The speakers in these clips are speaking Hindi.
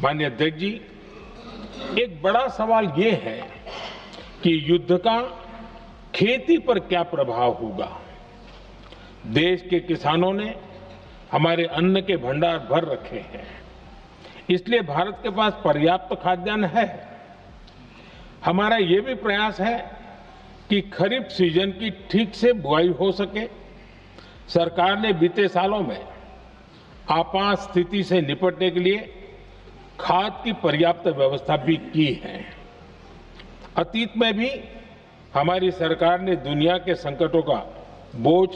माननीय अध्यक्ष जी, एक बड़ा सवाल ये है कि युद्ध का खेती पर क्या प्रभाव होगा। देश के किसानों ने हमारे अन्न के भंडार भर रखे हैं, इसलिए भारत के पास पर्याप्त खाद्यान्न है। हमारा ये भी प्रयास है कि खरीफ सीजन की ठीक से बुआई हो सके। सरकार ने बीते सालों में आपात स्थिति से निपटने के लिए खाद की पर्याप्त व्यवस्था भी की है। अतीत में भी हमारी सरकार ने दुनिया के संकटों का बोझ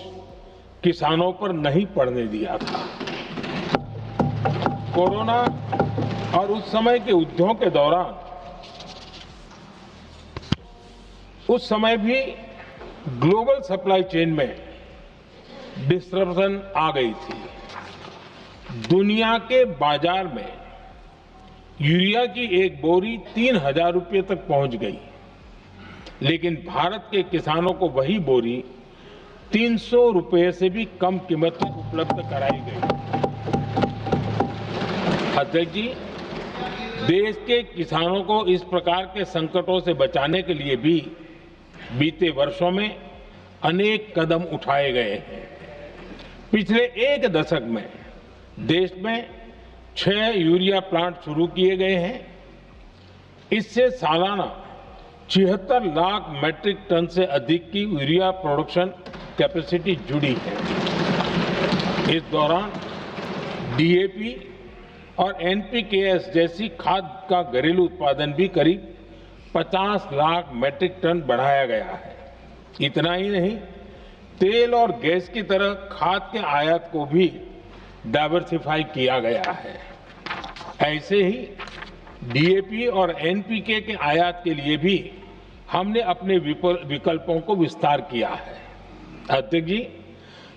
किसानों पर नहीं पड़ने दिया था। कोरोना और उस समय के युद्धों के दौरान उस समय भी ग्लोबल सप्लाई चेन में डिस्टरप्शन आ गई थी। दुनिया के बाजार में यूरिया की एक बोरी 3,000 रुपये तक पहुंच गई, लेकिन भारत के किसानों को वही बोरी 300 रुपये से भी कम कीमत में उपलब्ध कराई गई। अध्यक्ष जी, देश के किसानों को इस प्रकार के संकटों से बचाने के लिए भी बीते वर्षों में अनेक कदम उठाए गए हैं। पिछले एक दशक में देश में 6 यूरिया प्लांट शुरू किए गए हैं। इससे सालाना 76 लाख मैट्रिक टन से अधिक की यूरिया प्रोडक्शन कैपेसिटी जुड़ी है। इस दौरान डीएपी और एनपीकेएस जैसी खाद का घरेलू उत्पादन भी करीब 50 लाख मैट्रिक टन बढ़ाया गया है। इतना ही नहीं, तेल और गैस की तरह खाद के आयात को भी डाइवर्सिफाई किया गया है। ऐसे ही डीएपी और एनपीके के आयात के लिए भी हमने अपने विकल्पों को विस्तार किया है। अध्यक्ष जी,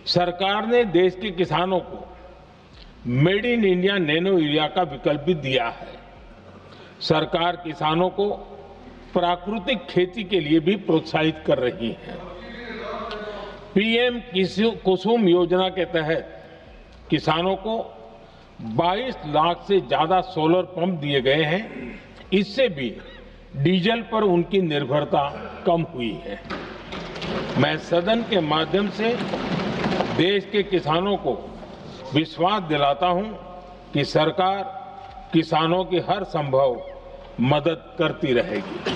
सरकार ने देश के किसानों को made in India nano urea का विकल्प भी दिया है। सरकार किसानों को प्राकृतिक खेती के लिए भी प्रोत्साहित कर रही है। पीएम कुसुम योजना के तहत किसानों को 22 लाख से ज्यादा सोलर पंप दिए गए हैं। इससे भी डीजल पर उनकी निर्भरता कम हुई है। मैं सदन के माध्यम से देश के किसानों को विश्वास दिलाता हूं कि सरकार किसानों की हर संभव मदद करती रहेगी।